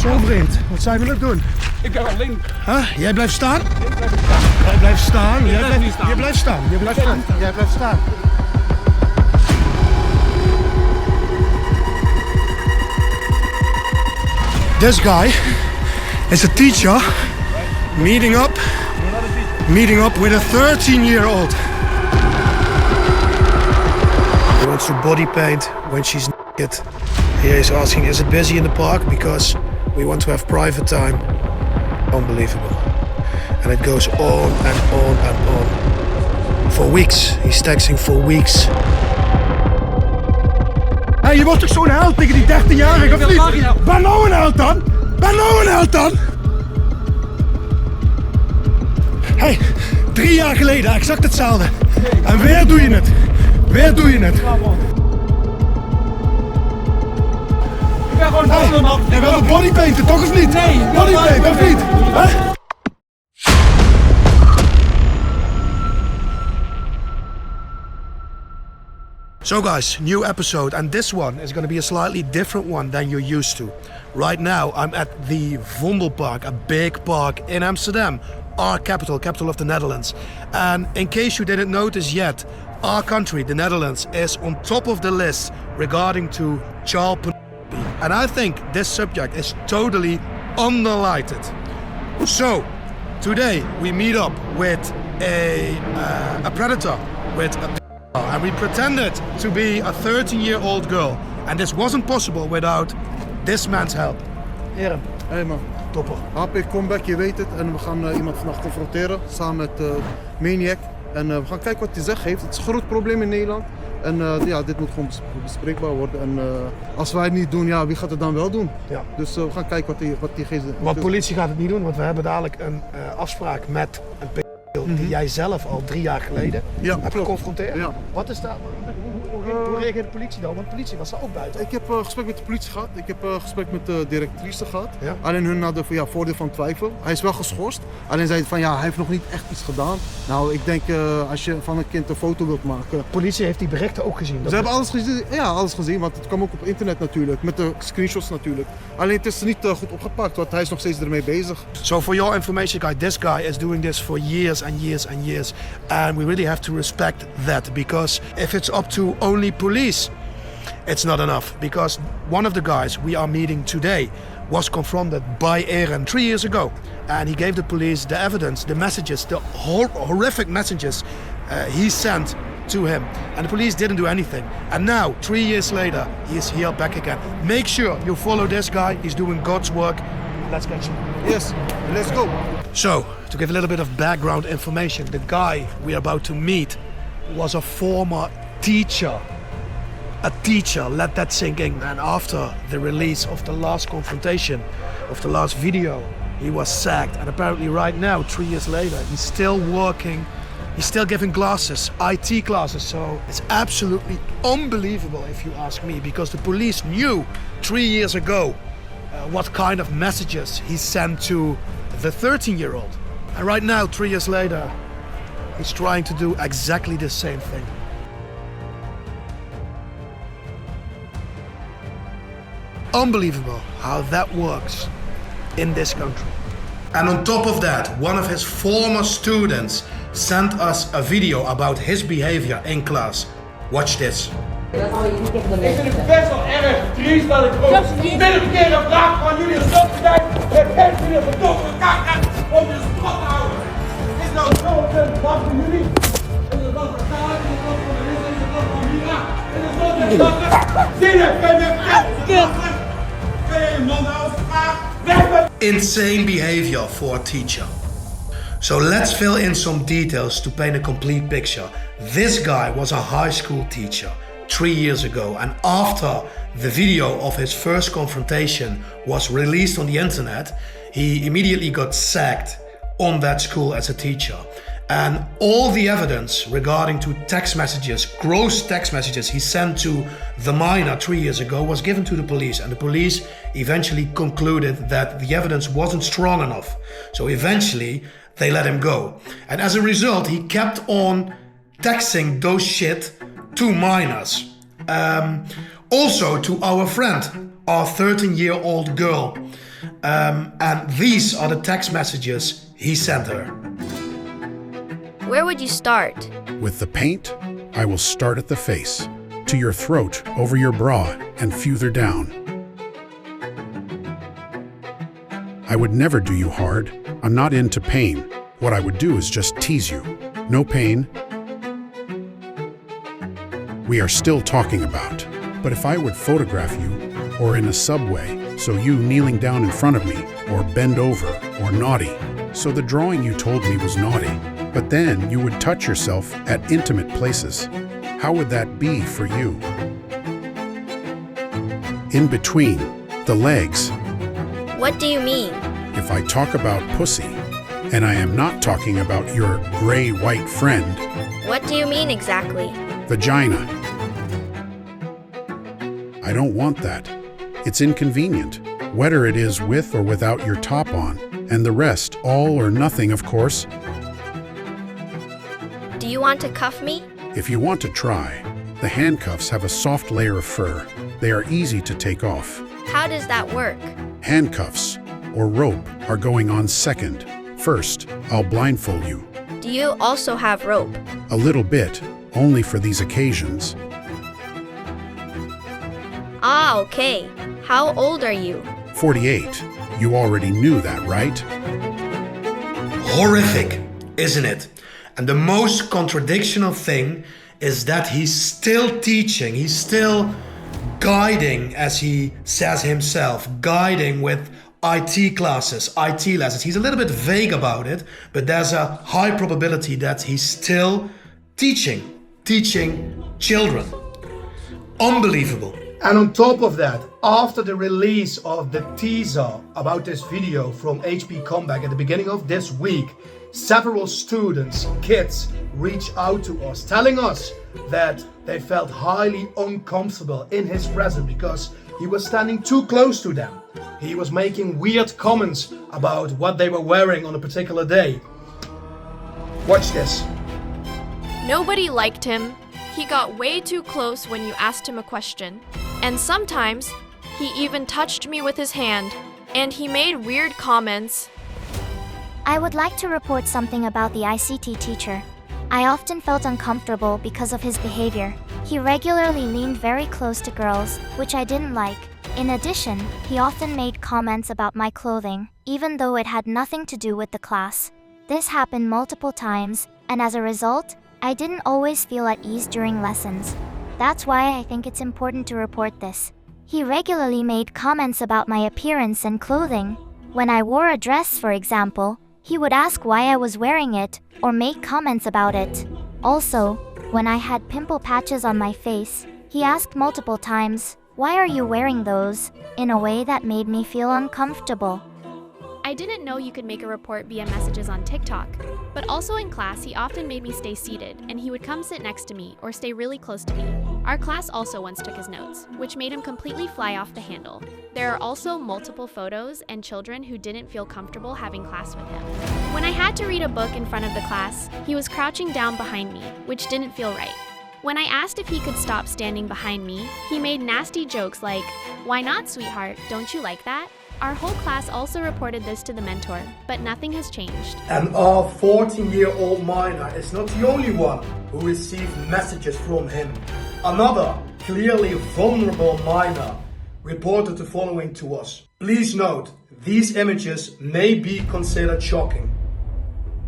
Zo vreemd. Wat zijn we aan het doen? Ik ben alleen. Huh? Jij blijft staan? Ik blijf staan. Jij blijft staan? Jij blijft niet staan. Je blijft staan. Je blijft staan. Jij blijft staan. This guy is a teacher meeting up with a 13-year-old. He wants to body paint when she's naked. He is asking, is it busy in the park? Because we want to have private time. Unbelievable. And it goes on and on and on. For weeks. He's texting for weeks. Hey, je wordt toch zo'n held tegen die 13-jarige of niet? Ben nou een held dan? Ben nou een held dan? Hey, 3 jaar geleden, exact hetzelfde. En weer doe je het. Weer doe je het. Ik ben gewoon dood, man. Jij wil een bodypainten, toch of niet? Nee. Bodypainten, of niet? Huh? So guys, new episode, and this one is going to be a slightly different one than you're used to. Right now I'm at the Vondelpark, a big park in Amsterdam, our capital of the Netherlands. And in case you didn't notice yet, our country, the Netherlands, is on top of the list regarding to child pornography. And I think this subject is totally underlighted. So today we meet up with a predator, with a and we pretended to be a 13-year-old girl. And this wasn't possible without this man's help. Heren. Hey man. Topper. HP comeback, je weet het. En we gaan iemand vandaag confronteren samen met Maniac. En we gaan kijken wat hij zegt heeft. Het is een groot probleem in Nederland. En ja, dit moet gewoon bespreekbaar worden. En als wij het niet doen, ja, wie gaat het dan wel doen? Ja. Dus we gaan kijken wat die geest... Want politie gaat het niet doen, want we hebben dadelijk een afspraak met een die jij zelf al 3 jaar geleden hebt geconfronteerd. Ja. Wat is daar? Hoe reageert de politie dan? Want de politie was daar ook buiten. Ik heb gesprek met de politie gehad. Ik heb gesprek met de directrice gehad. Ja. Alleen hun hadden voordeel van twijfel. Hij is wel geschorst. Alleen zei van ja, hij heeft nog niet echt iets gedaan. Nou, ik denk als je van een kind een foto wilt maken. De politie heeft die berichten ook gezien. Ze hebben alles gezien. Ja, alles gezien. Want het kwam ook op internet natuurlijk. Met de screenshots natuurlijk. Alleen het is niet goed opgepakt. Want hij is nog steeds ermee bezig. So for your information, guys, this guy is doing this for years and years and years. And we really have to respect that. Because if it's up to only police, it's not enough. Because one of the guys we are meeting today was confronted by Eren 3 years ago. And he gave the police the evidence, the messages, the horrific messages he sent to him. And the police didn't do anything. And now, 3 years later, he is here back again. Make sure you follow this guy. He's doing God's work. Let's catch him. Yes, let's go. So, to give a little bit of background information, the guy we are about to meet was a former teacher. A teacher, let that sink in. And after the release of the last confrontation, of the last video, he was sacked. And apparently right now, 3 years later, he's still working. He's still giving classes, IT classes. So it's absolutely unbelievable if you ask me, because the police knew 3 years ago what kind of messages he sent to the 13-year-old. And right now, 3 years later, he's trying to do exactly the same thing. Unbelievable how that works in this country. And on top of that, one of his former students sent us a video about his behavior in class. Watch this. Ik vind het best wel erg triest dat ik ook binnen een keer een vraag van jullie stop zijn. Het heeft jullie verdomme kakker om je strot te houden. Is nou zo ontzettend wat voor jullie? Is het wat voor Kaal? Is het wat voor de Risse? Is het wat voor Mira? Is het wat voor Kakker? Zinnen, ben je kakker? Ben je man uit vraag? Insane behavior for a teacher. So let's fill in some details to paint a complete picture. This guy was a high school teacher 3 years ago, and after the video of his first confrontation was released on the internet, he immediately got sacked on that school as a teacher. And all the evidence regarding to text messages, gross text messages he sent to the minor 3 years ago was given to the police, and the police eventually concluded that the evidence wasn't strong enough. So eventually they let him go. And as a result, he kept on texting those shit to minors. Also to our friend, our 13-year-old girl. And these are the text messages he sent her. Where would you start? With the paint, I will start at the face, to your throat, over your bra, and further down. I would never do you hard. I'm not into pain. What I would do is just tease you. No pain. We are still talking about. But if I would photograph you, or in a subway, so you kneeling down in front of me, or bend over, or naughty. So the drawing you told me was naughty. But then you would touch yourself at intimate places. How would that be for you? In between, the legs. What do you mean? If I talk about pussy, and I am not talking about your gray-white friend, What do you mean exactly? vagina. I don't want that. It's inconvenient, whether it is with or without your top on, and the rest, all or nothing, of course. Do you want to cuff me? If you want to try, the handcuffs have a soft layer of fur. They are easy to take off. How does that work? Handcuffs, or rope, are going on second. First, I'll blindfold you. Do you also have rope? A little bit, only for these occasions. Ah, okay. How old are you? 48. You already knew that, right? Horrific, isn't it? And the most contradictional thing is that he's still teaching, he's still guiding, as he says himself, guiding with IT classes, IT lessons. He's a little bit vague about it, but there's a high probability that he's still teaching children. Unbelievable. And on top of that, after the release of the teaser about this video from HP Comeback at the beginning of this week, several students, kids, reached out to us, telling us that they felt highly uncomfortable in his presence because he was standing too close to them. He was making weird comments about what they were wearing on a particular day. Watch this. Nobody liked him. He got way too close when you asked him a question. And sometimes, he even touched me with his hand. And he made weird comments. I would like to report something about the ICT teacher. I often felt uncomfortable because of his behavior. He regularly leaned very close to girls, which I didn't like. In addition, he often made comments about my clothing, even though it had nothing to do with the class. This happened multiple times, and as a result, I didn't always feel at ease during lessons. That's why I think it's important to report this. He regularly made comments about my appearance and clothing. When I wore a dress, for example, he would ask why I was wearing it, or make comments about it. Also, when I had pimple patches on my face, he asked multiple times, "Why are you wearing those?" in a way that made me feel uncomfortable. I didn't know you could make a report via messages on TikTok. But also in class, he often made me stay seated, and he would come sit next to me or stay really close to me. Our class also once took his notes, which made him completely fly off the handle. There are also multiple photos and children who didn't feel comfortable having class with him. When I had to read a book in front of the class, he was crouching down behind me, which didn't feel right. When I asked if he could stop standing behind me, he made nasty jokes like, "Why not, sweetheart? Don't you like that?" Our whole class also reported this to the mentor, but nothing has changed. And our 14-year-old minor is not the only one who received messages from him. Another clearly vulnerable minor reported the following to us. Please note, these images may be considered shocking.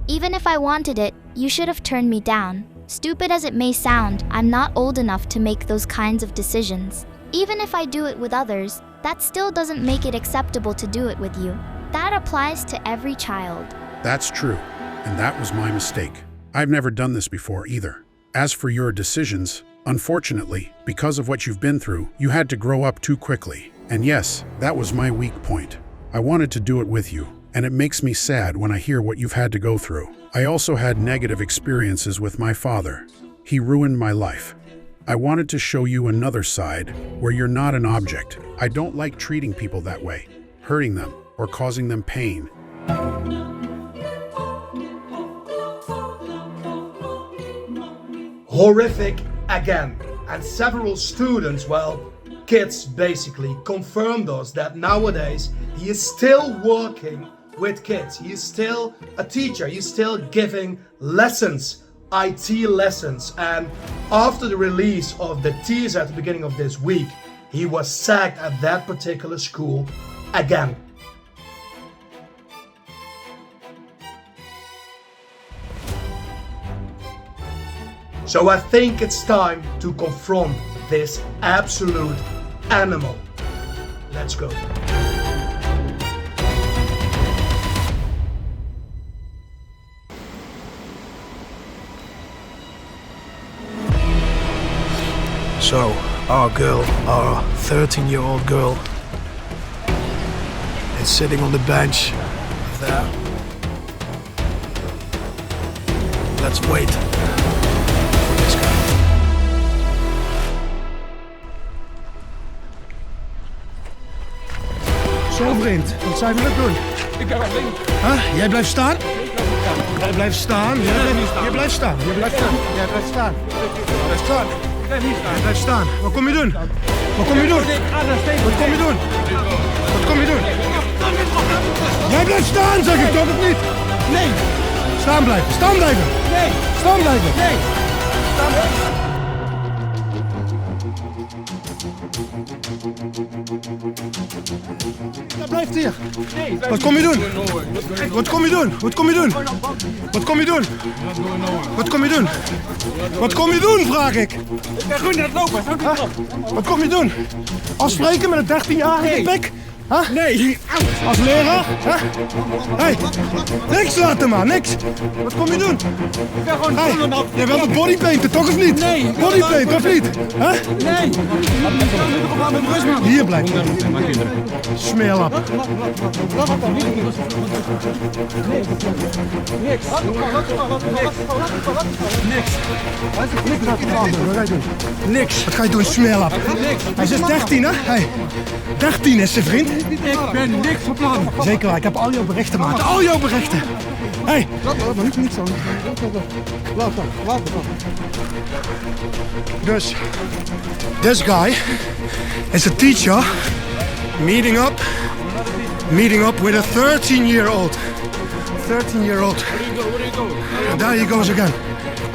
Even if I wanted it, you should have turned me down. Stupid as it may sound, I'm not old enough to make those kinds of decisions. Even if I do it with others, that still doesn't make it acceptable to do it with you. That applies to every child. That's true, and that was my mistake. I've never done this before either. As for your decisions, unfortunately, because of what you've been through, you had to grow up too quickly. And yes, that was my weak point. I wanted to do it with you, and it makes me sad when I hear what you've had to go through. I also had negative experiences with my father. He ruined my life. I wanted to show you another side where you're not an object. I don't like treating people that way, hurting them or causing them pain. Horrific again. And several students, well, kids basically confirmed us that nowadays he is still working with kids. He is still a teacher. He's still giving lessons, IT lessons. And after the release of the teaser at the beginning of this week, he was sacked at that particular school again. So I think it's time to confront this absolute animal. Let's go. So, our 13-year-old girl, is sitting on the bench there. Let's wait. Zo vriend, wat zou je willen doen? Ik ga wel links. Huh? Jij blijft staan? Jij blijft staan? Je blijft staan. Je blijft staan. Jij blijft staan. Je blijft staan. Jij blijft staan. Wat kom je doen? Wat kom je doen? Wat kom je doen? Wat kom je doen? Jij blijft staan, zeg ik toch of niet? Nee. Staan blijven. Staan blijven. Nee. Staan blijven. Nee. Staan blijven. Hij blijft hier. Wat kom je doen? Wat kom je doen? Wat kom je doen? Wat kom je doen? Wat kom je doen? Wat kom je doen, vraag ik? Ik ga gewoon naar het lopen. Wat kom je doen? Afspreken met een 13-jarige pik? Huh? Nee. Als leraar? Huh? Hey, niks laten maar, niks. Wat kom je doen? Ik ga gewoon Hey, jij wilt een bodypainten, toch of niet? Nee. Bodypaint, of niet? Huh? Nee. Hier blijft hij. Smeerlap. Niks. Niks. Wat ga je doen, smeerlap? Hij is 13, hè? Hey, 13 is zijn vriend. Ik ben niks van plan. Zeker waar, ik heb al jouw berichten, maat. Al jouw berichten. Hey. Laat niet zo. Laat. Dus, this guy is a teacher meeting up with a 13-year-old. 13-year-old. There he goes again.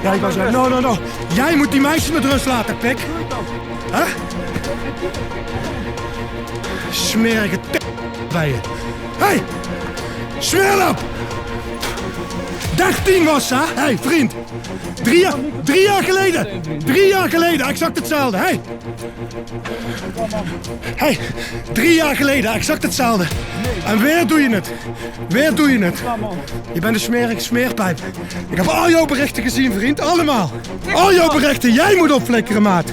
There he goes again. No. Jij moet die meisjes met rust laten, pik. Huh? Smerige bij je. Hey! Smeerlap! 13 was ze, hè? Hey, vriend. 3 jaar geleden. 3 jaar geleden, exact hetzelfde. Hey! Hey, 3 jaar geleden, exact hetzelfde. En weer doe je het. Weer doe je het. Je bent een smerige smeerpijp. Ik heb al jouw berichten gezien, vriend. Allemaal. Al jouw berichten. Jij moet opflikkeren, maat.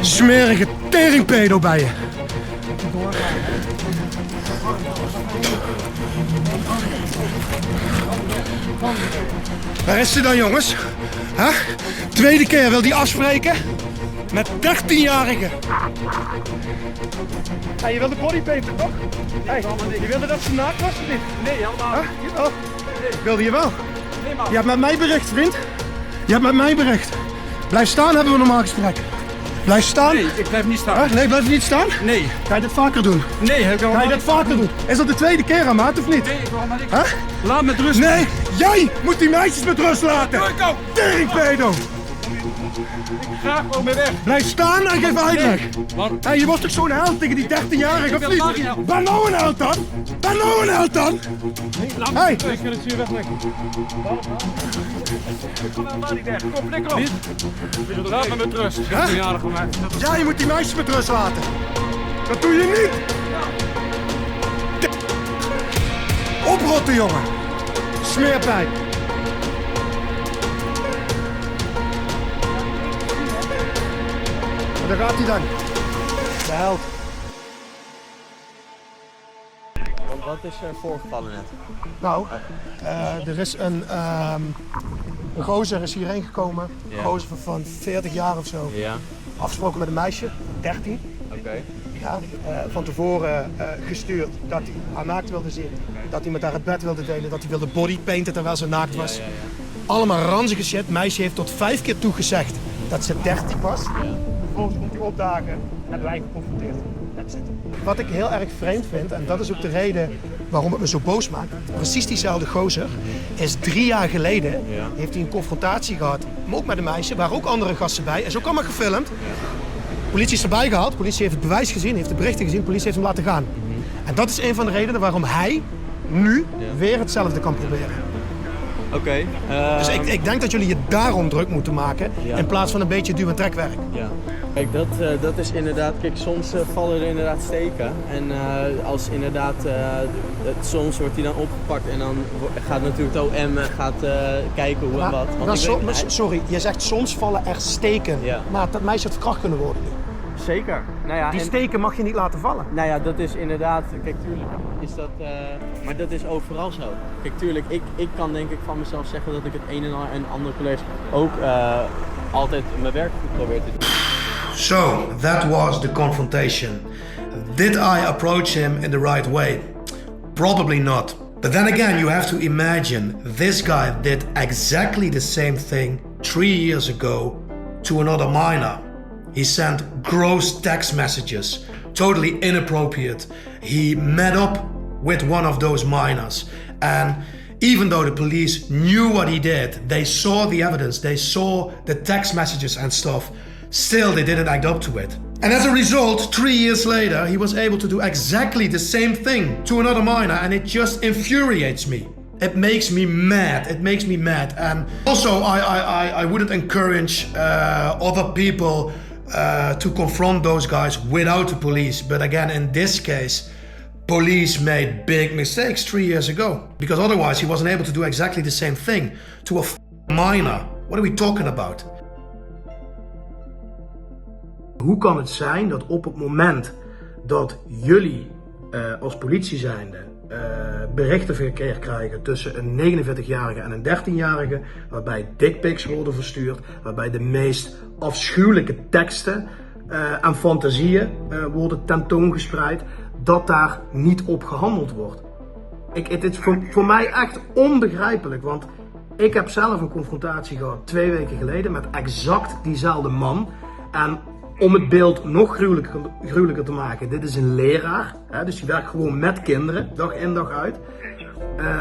Smerige teringpedo bij je. Waar is ze dan, jongens? Huh? Tweede keer wil die afspreken met 13-jarigen. Hey, je wilde bodypainten, toch? Hey, je wilde dat ze naakt was of niet? Nee, helemaal niet. Oh, wilde je wel? Je hebt met mij bericht, vriend. Je hebt met mij bericht. Blijf staan, hebben we een normaal gesprek. Blijf staan. Nee, ik blijf niet staan. Nee, blijf je niet staan? Nee. Ga je dit vaker doen? Nee, heb ik al. Ga je dit vaker doen? Is dat de tweede keer aan, maat, of niet? Nee, ik wil maar niks. Huh? Laat me met rust. Nee, jij moet die meisjes met rust laten. Doe ik ook. Teringpedo. Ga gewoon mee weg. Blijf staan en geef uitleg. Want Hey, je wordt toch zo'n held tegen die 13-jarige, of niet? Ben nou een held dan? Ben nou een held dan? Hey. ik wil het zuur wegleggen. Laat niet weg. Kom, flikker op. Laat me met rust. 13-jarige van mij. Jij moet die meisjes met rust laten. Dat doe je niet. Oprotten, jongen. Smeerpijp. Daar gaat hij dan. De held. Wat is er voorgevallen net? Nou, er is een gozer is hierheen gekomen. Ja. Een gozer van 40 jaar of zo. Ja, Afgesproken met een meisje, 13. oké. Ja, van tevoren gestuurd dat hij haar naakt wilde zien. Dat hij met haar het bed wilde delen. Dat hij wilde bodypainten terwijl ze naakt was. Ja. Allemaal ranzige shit. Meisje heeft tot 5 keer toegezegd dat ze 13 was. vervolgens komt hij opdagen en hebben wij geconfronteerd. That's it. Wat ik heel erg vreemd vind, en dat is ook de reden waarom het me zo boos maakt. Precies diezelfde gozer is 3 jaar geleden, heeft hij een confrontatie gehad, maar ook met een meisje, waar ook andere gasten bij, is ook allemaal gefilmd. Politie is erbij gehaald, politie heeft het bewijs gezien, heeft de berichten gezien, politie heeft hem laten gaan. En dat is een van de redenen waarom hij nu weer hetzelfde kan proberen. Oké. Dus ik denk dat jullie je daarom druk moeten maken, in plaats van een beetje duw- en trekwerk. Ja. Kijk, dat is inderdaad, kijk, soms vallen er inderdaad steken. En als inderdaad, soms wordt hij dan opgepakt en dan gaat natuurlijk de OM kijken hoe en wat. Want sorry, je zegt soms vallen er steken, maar dat meisje had verkracht kunnen worden nu. Zeker. Nou ja, Die steken mag je niet laten vallen. Nou ja, dat is inderdaad, kijk, tuurlijk is dat, maar dat is overal zo. Kijk, tuurlijk, ik kan denk ik van mezelf zeggen dat ik het een en ander collega's ook altijd mijn werk goed probeer te doen. So, that was the confrontation. Did I approach him in the right way? Probably not. But then again, you have to imagine this guy did exactly the same thing 3 years ago to another minor. He sent gross text messages, totally inappropriate. He met up with one of those minors. And even though the police knew what he did, they saw the evidence, they saw the text messages and stuff, still they didn't act up to it. And as a result, 3 years later, he was able to do exactly the same thing to another minor, and it just infuriates me. It makes me mad. It makes me mad. And also, I wouldn't encourage other people to confront those guys without the police. But again, in this case, police made big mistakes 3 years ago. Because otherwise, he wasn't able to do exactly the same thing to a minor. What are we talking about? Hoe kan het zijn dat op het moment dat jullie als politie zijnde berichten verkeerd krijgen tussen een 49-jarige en een 13-jarige, waarbij dickpics worden verstuurd, waarbij de meest afschuwelijke teksten en fantasieën worden tentoongespreid, dat daar niet op gehandeld wordt? Het is voor mij echt onbegrijpelijk, want ik heb zelf een confrontatie gehad 2 weken geleden met exact diezelfde man. En om het beeld nog gruwelijker te maken, dit is een leraar, hè, dus die werkt gewoon met kinderen, dag in dag uit.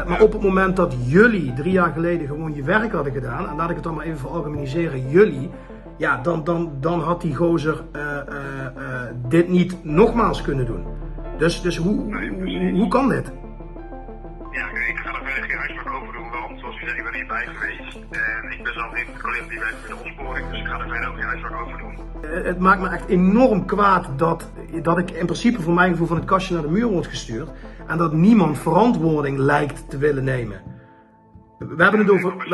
Maar op het moment dat jullie 3 jaar geleden gewoon je werk hadden gedaan, en laat ik het dan maar even veralgemeniseren, jullie, ja, dan had die gozer dit niet nogmaals kunnen doen. Dus hoe kan dit? Ja, ik ga er verder geen uitspraak over doen, want zoals u zei, ik ben hierbij geweest. En ik ben zelf een van de collega's die werkt bij de opsporing, dus ik ga er verder ook geen uitspraak over doen. Het maakt me echt enorm kwaad dat ik in principe voor mijn gevoel van het kastje naar de muur word gestuurd. En dat niemand verantwoording lijkt te willen nemen. We hebben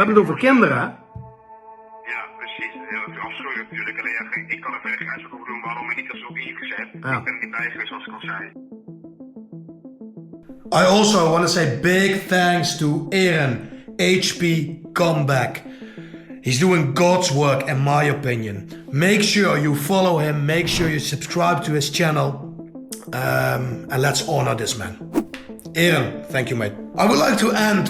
het over kinderen, hè? Ja, precies. Heel afschuwelijk natuurlijk. Alleen ja, ik kan er verder geen uitspraak over doen waarom ik niet dat zo ingezet. Ja. Ik ben er niet bij geweest, zoals ik al zei. I also want to say big thanks to Eren, HP Comeback. He's doing God's work in my opinion. Make sure you follow him, make sure you subscribe to his channel, and let's honor this man. Eren, thank you mate. I would like to end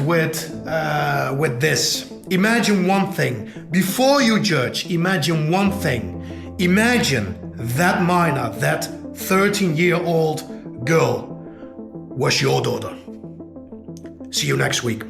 with this. Imagine one thing. Before you judge, imagine one thing. Imagine that minor, that 13-year-old girl was your daughter. See you next week.